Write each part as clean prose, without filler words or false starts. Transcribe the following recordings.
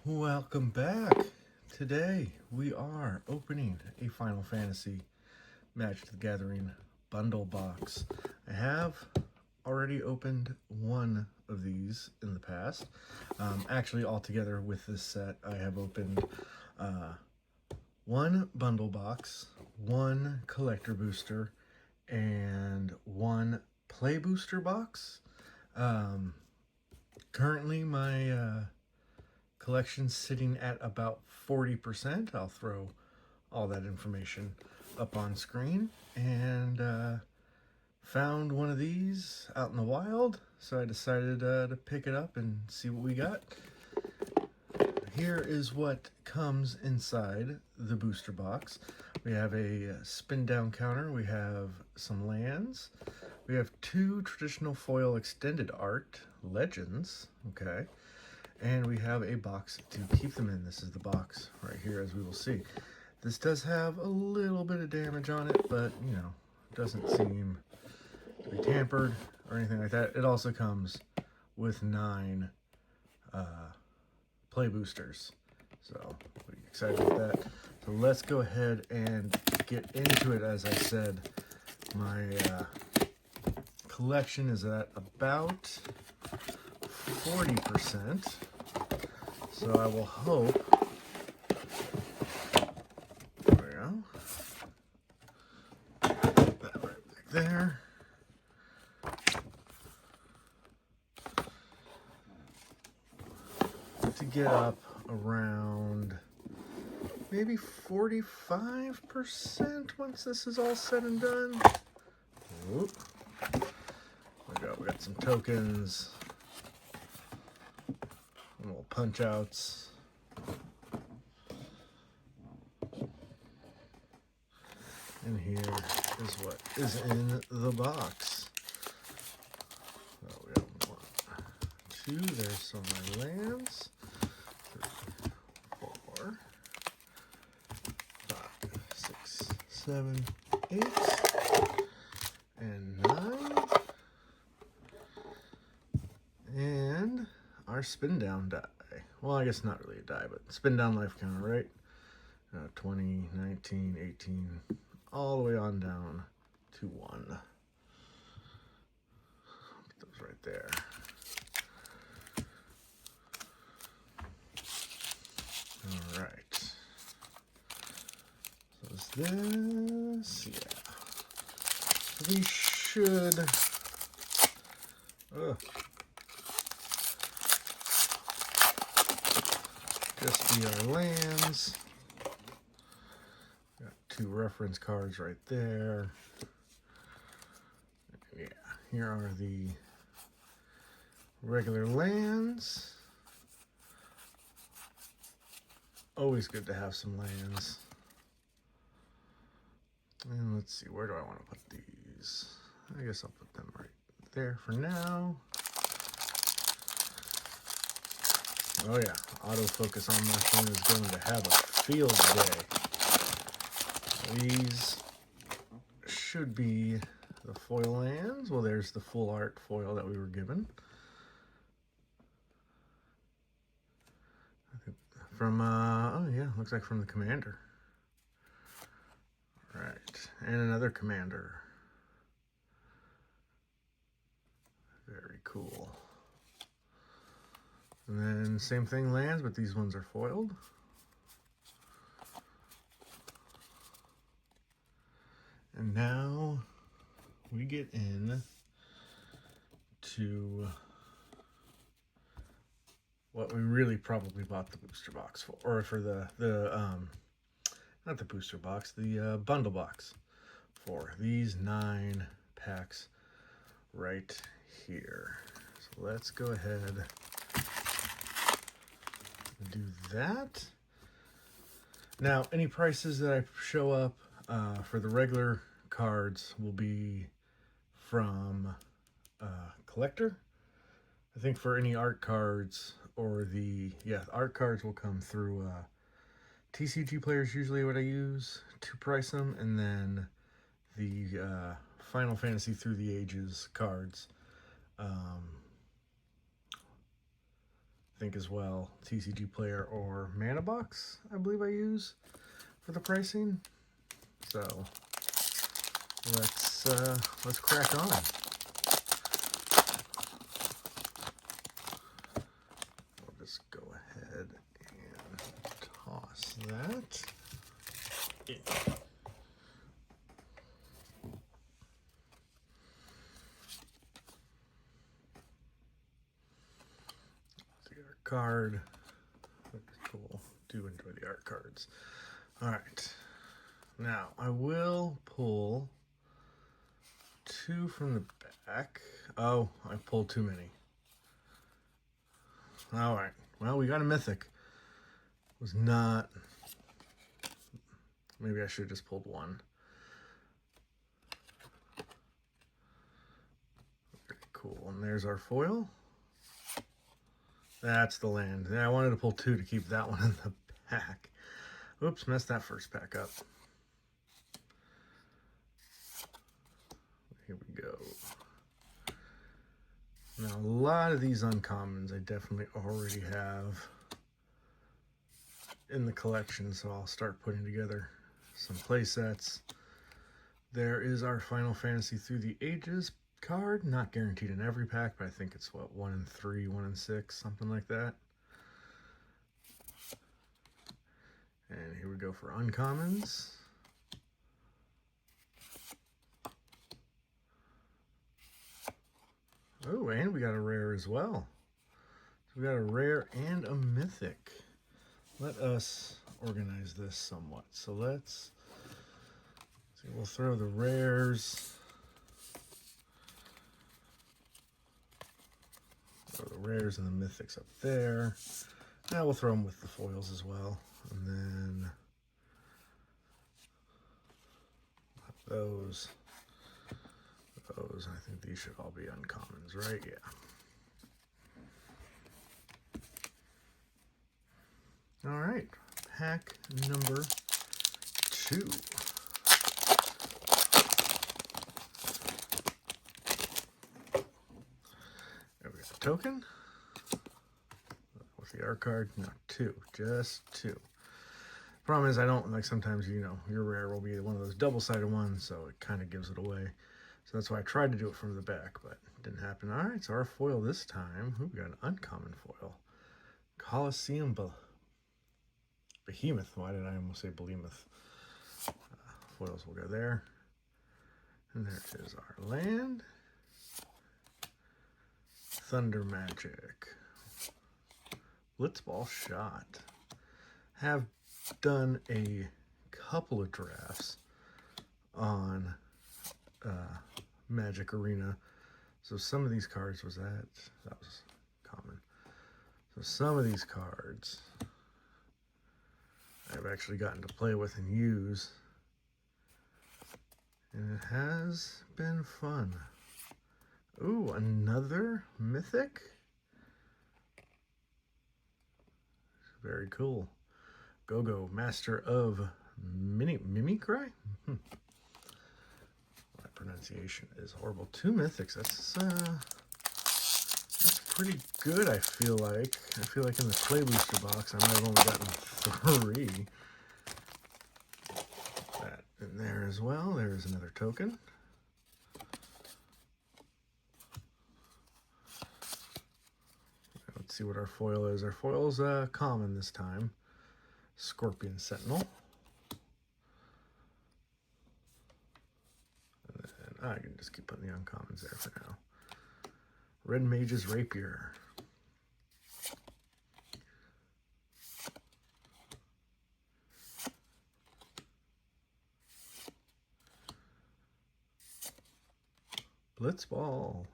Welcome back. Today we are opening a Final Fantasy Magic the Gathering bundle box. I have already opened one of these in the past. Actually, altogether with this set, I have opened one bundle box, one collector booster, and one play booster box. Currently, my collection's sitting at about 40%. I'll throw all that information up on screen. And found one of these out in the wild, so I decided to pick it up and see what we got. Here is what comes inside the booster box. We have a spin down counter, we have some lands, we have two traditional foil extended art legends, okay, and we have a box to keep them in. This is the box right here, as we will see. This does have a little bit of damage on it, but you know, doesn't seem to be tampered or anything like that. It also comes with 9 play boosters, so we're excited about that. So let's go ahead and get into it. As I said, my collection is at about 40%, so I will hope, there we go, put that right back there. To get up around maybe 45% once this is all said and done. Whoop. We got some tokens, little punch outs. And here is what is in the box. So we have 1, 2, there's some of my lands. 3, 4, 5, 6, 7, 8, and 9. And our spin down die. Well, I guess not really a die, but spin down life counter, right? 20, 19, 18, all the way on down to 1. Put those right there. All right. So is this? Yeah. So these should. Just be our lands. Got 2 reference cards right there. Yeah, here are the regular lands. Always good to have some lands. And let's see, where do I want to put these? I guess I'll put them right there for now. Oh yeah, autofocus on my phone is going to have a field day. These should be the foil lands. Well, there's the full art foil that we were given. I think from, oh yeah, looks like from the commander. Right, and another commander. Very cool. And then same thing, lands, but these ones are foiled. And now we get in to what we really probably bought the booster box for, or for the not the booster box, the bundle box for these 9 packs right here. So let's go ahead and do that. Now, any prices that I show up for the regular cards will be from collector. I think for any art cards or art cards will come through TCG Players, usually what I use to price them, and then the Final Fantasy Through the Ages cards. I think as well. TCG Player or Mana Box, I believe I use for the pricing. So let's crack on. I'll just go ahead and toss that in. Card. Cool. Do enjoy the art cards. All right. Now I will pull 2 from the back. Oh, I pulled too many. All right. Well, we got a mythic. Was not. Maybe I should have just pulled 1. Very cool. And there's our foil. That's the land. Yeah, I wanted to pull 2 to keep that one in the pack. Oops, messed that first pack up. Here we go. Now, a lot of these uncommons I definitely already have in the collection, so I'll start putting together some play sets. There is our Final Fantasy Through the Ages card, not guaranteed in every pack, but I think it's what, 1 in 3, 1 in 6, something like that. And here we go for uncommons. Oh, and we got a rare as well. So we got a rare and a mythic. Let us organize this somewhat. So let's see, we'll throw the rares. Throw the rares and the mythics up there. Now we'll throw them with the foils as well. And then those. I think these should all be uncommons, right? Yeah. All right, pack number 2. There we got a token. With the art card, no, 2, just 2. Problem is I don't, like sometimes, you know, your rare will be one of those double-sided ones, so it kind of gives it away. So that's why I tried to do it from the back, but it didn't happen. All right, so our foil this time, we got an uncommon foil. Colosseum Behemoth. Why did I almost say Behemoth? Foils will go there. And there is our land. Thunder Magic. Blitzball Shot. Have done a couple of drafts on Magic Arena. So some of these cards that was common. So some of these cards I've actually gotten to play with and use, and it has been fun. Ooh, another mythic. Very cool. Go-Go, Master of Mimicry. My pronunciation is horrible. 2 mythics. That's pretty good, I feel like. I feel like in the play booster box, I might have only gotten 3. That in there as well. There's another token. Let's see what our foil is. Our foil's common this time. Scorpion Sentinel. And then I can just keep putting the uncommons there for now. Red Mage's Rapier. Blitzball.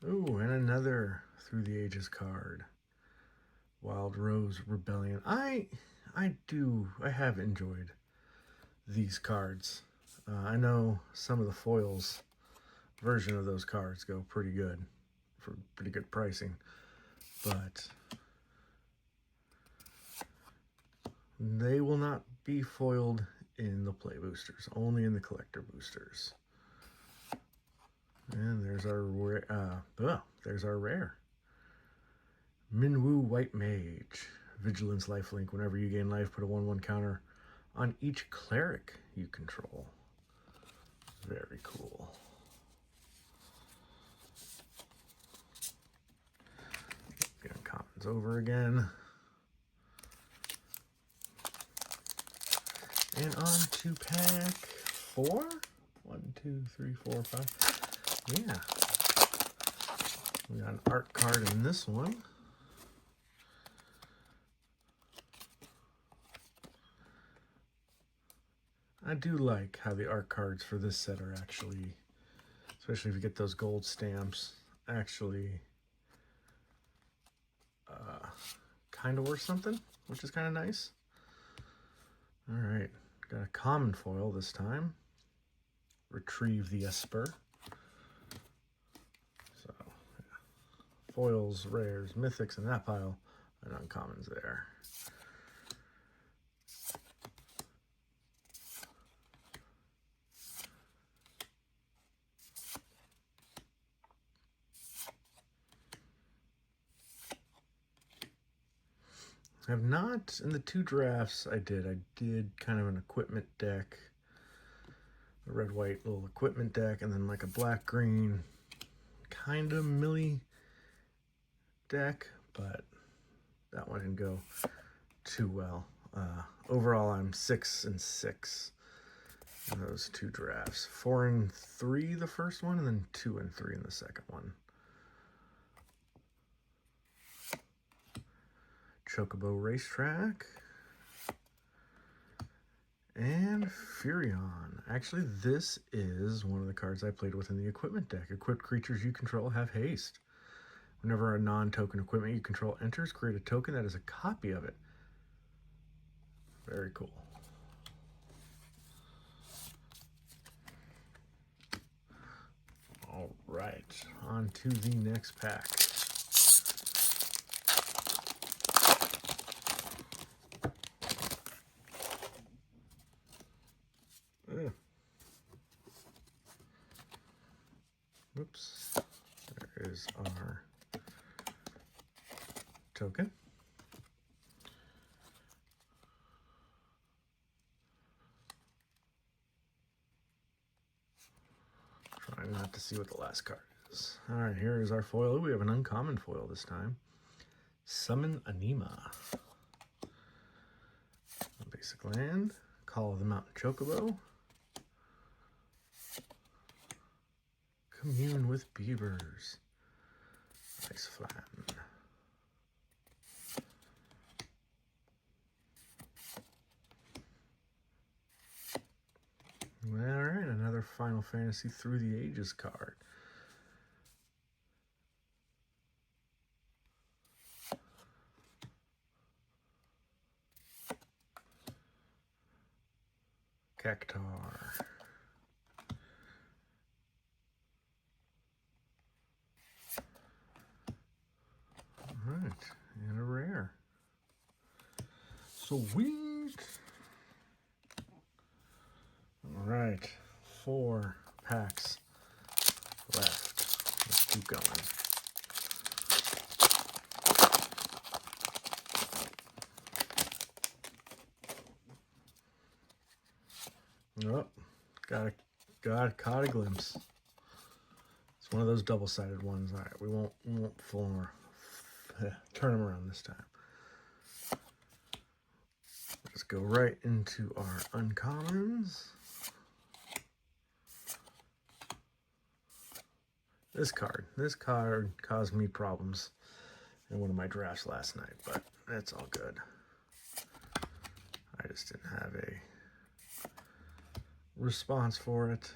Ooh, and another Through the Ages card. Wild Rose Rebellion. I have enjoyed these cards. I know some of the foils version of those cards go pretty good for pretty good pricing, but they will not be foiled in the play boosters, only in the collector boosters. And there's our there's our rare. Minwu White Mage. Vigilance lifelink. Whenever you gain life, put a 1/1 counter on each cleric you control. Very cool. The uncommons over again. And on to pack 4. 1, 2, 3, 4, 5. Yeah. We got an art card in this one. I do like how the art cards for this set are actually, especially if you get those gold stamps, actually kind of worth something, which is kind of nice. All right, got a common foil this time. Retrieve the Esper. So, yeah. Foils, rares, mythics in that pile, and uncommons there. I have not, in the 2 drafts I did kind of an equipment deck, a red-white little equipment deck, and then like a black-green kind of millie deck, but that one didn't go too well. Overall, I'm 6 and 6 in those 2 drafts. 4 and 3 the first one, and then 2 and 3 in the second one. Chocobo Racetrack. And Furion. Actually, this is one of the cards I played with in the equipment deck. Equipped creatures you control have haste. Whenever a non-token equipment you control enters, create a token that is a copy of it. Very cool. All right, on to the next pack. Whoops. There is our token. Trying not to see what the last card is. All right, here is our foil. We have an uncommon foil this time. Summon Anima. Basic land. Call of the Mountain Chocobo. Commune with Beavers. Ice Flatten. Alright, another Final Fantasy Through the Ages card. Cactar. Alright, and a rare. Sweet! Alright, 4 packs left. Let's keep going. Oh, caught a glimpse. It's one of those double-sided ones. All right, we won't turn them around this time. Let's go right into our uncommons. This card caused me problems in one of my drafts last night, but it's all good. I just didn't have a response for it.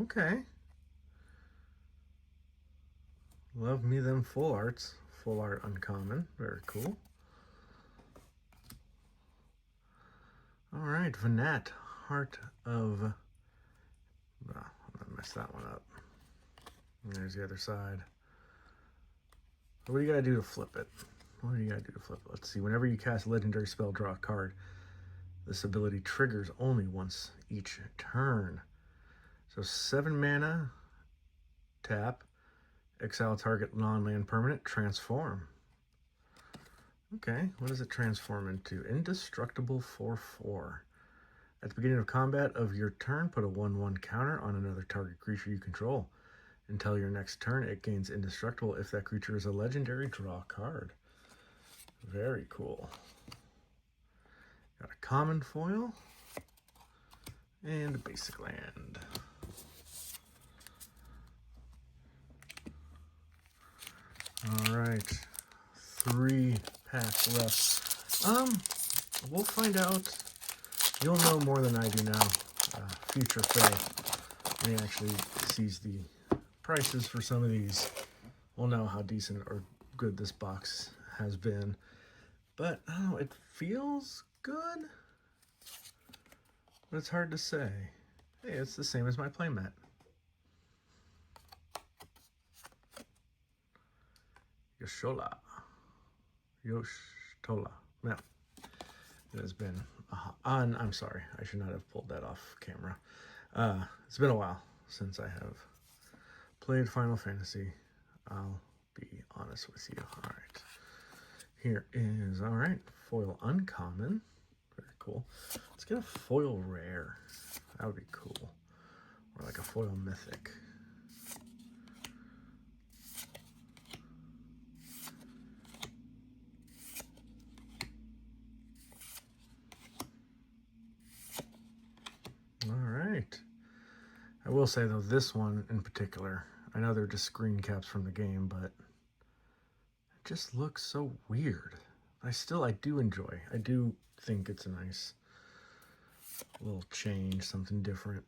Okay. Love me them full arts. Full art uncommon. Very cool. Alright, Vanat. Heart of... Oh, I messed that one up. And there's the other side. What do you gotta do to flip it? What do you gotta do to flip it? Let's see. Whenever you cast a legendary spell, draw a card. This ability triggers only once each turn. So 7 mana, tap, exile target non-land permanent, transform. Okay, what does it transform into? Indestructible 4/4. At the beginning of combat of your turn, put a 1/1 counter on another target creature you control. Until your next turn, it gains indestructible. If that creature is a legendary, draw a card. Very cool. Got a common foil and a basic land. All right, 3 packs left. We'll find out. You'll know more than I do now. Future Phil, when he actually sees the prices for some of these, we'll know how decent or good this box has been. But I don't know, it feels good, but it's hard to say. Hey, it's the same as my playmat. Yoshola. No, it has been I'm sorry, I should not have pulled that off camera. It's been a while since I have played Final Fantasy. I'll be honest with you. All right, here is, all right, foil uncommon. Very cool. Let's get a foil rare. That would be cool. Or like a foil mythic. All right. I will say though, this one in particular, I know they're just screen caps from the game, but it just looks so weird. I do enjoy. I do think it's a nice little change, something different.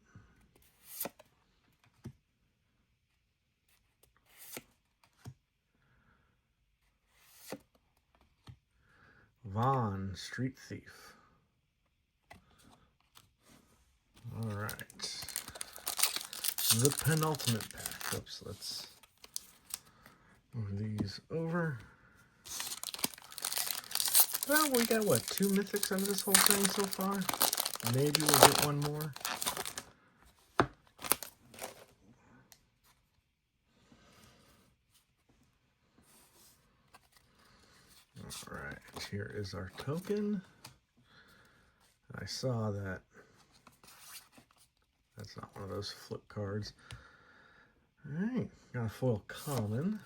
Vaughn, Street Thief. All right. The penultimate pack. Oops, let's move these over. Well, we got, what, 2 mythics out of this whole thing so far? Maybe we'll get one more. All right, here is our token. I saw that. That's not one of those flip cards. All right, got a foil common.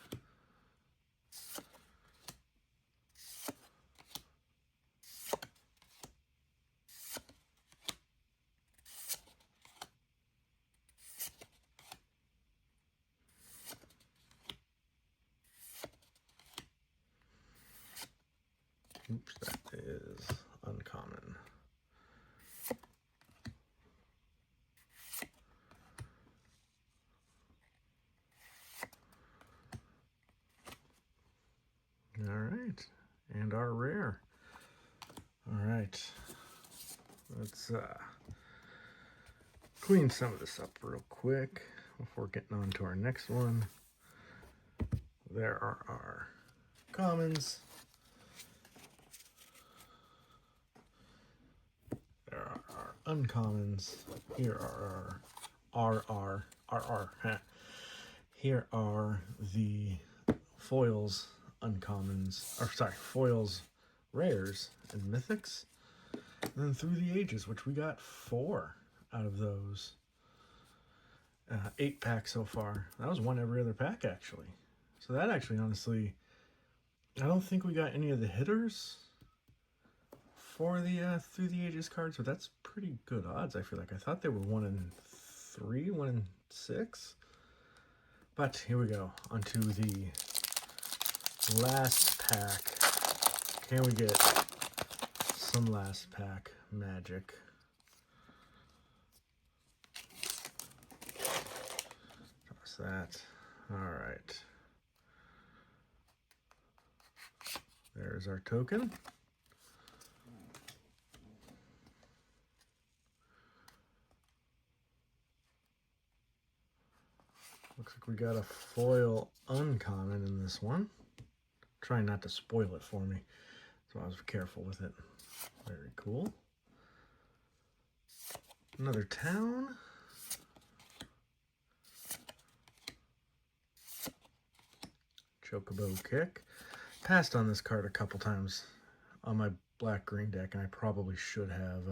Oops, that is uncommon. All right, and our rare. All right, let's clean some of this up real quick before getting on to our next one. There are our commons. There are our uncommons. Here are our RR. Here are the foils uncommons, or sorry, foils rares and mythics. And then Through the Ages, which we got 4 out of those 8 packs so far. That was one every other pack, actually. So that actually, honestly, I don't think we got any of the hitters for the Through the Ages cards, but that's pretty good odds, I feel like. I thought they were 1 in 3, 1 in 6. But here we go, onto the last pack. Can we get some last pack magic? Toss that. All right. There's our token. Looks like we got a foil uncommon in this one. Trying not to spoil it for me, so I was careful with it. Very cool. Another town. Chocobo Kick. Passed on this card a couple times on my black-green deck, and I probably should have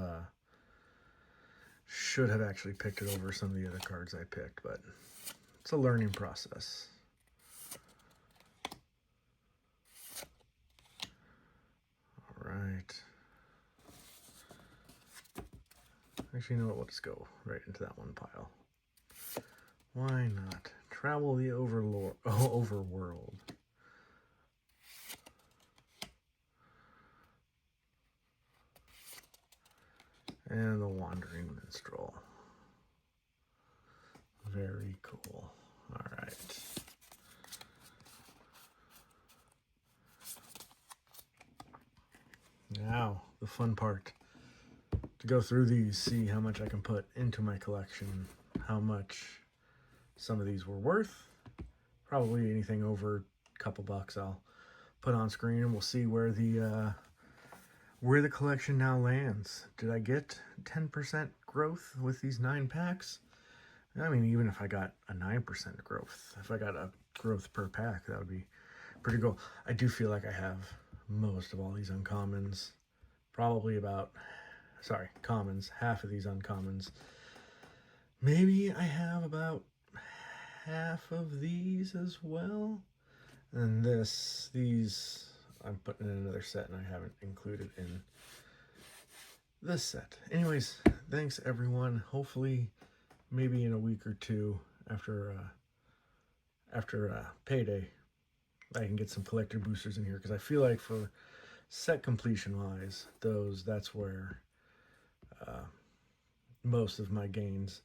actually picked it over some of the other cards I picked, but it's a learning process. All right. Actually, you know what? We'll just go right into that one pile. Why not? Travel the overworld. And the Wandering Minstrel. Very cool. All right. Now, the fun part. To go through these, see how much I can put into my collection, how much some of these were worth. Probably anything over a couple bucks I'll put on screen, and we'll see where the collection now lands. Did I get 10% growth with these 9 packs? I mean, even if I got a 9% growth, if I got a growth per pack, that would be pretty cool. I do feel like I have most of all these uncommons, probably about, commons, half of these uncommons. Maybe I have about half of these as well. And these I'm putting in another set, and I haven't included in this set. Anyways, thanks everyone. Hopefully, maybe in a week or two after payday, I can get some collector boosters in here, because I feel like for set completion wise, that's where most of my gains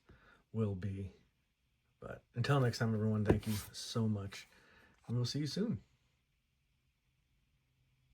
will be. But until next time, everyone, thank you so much, and we'll see you soon.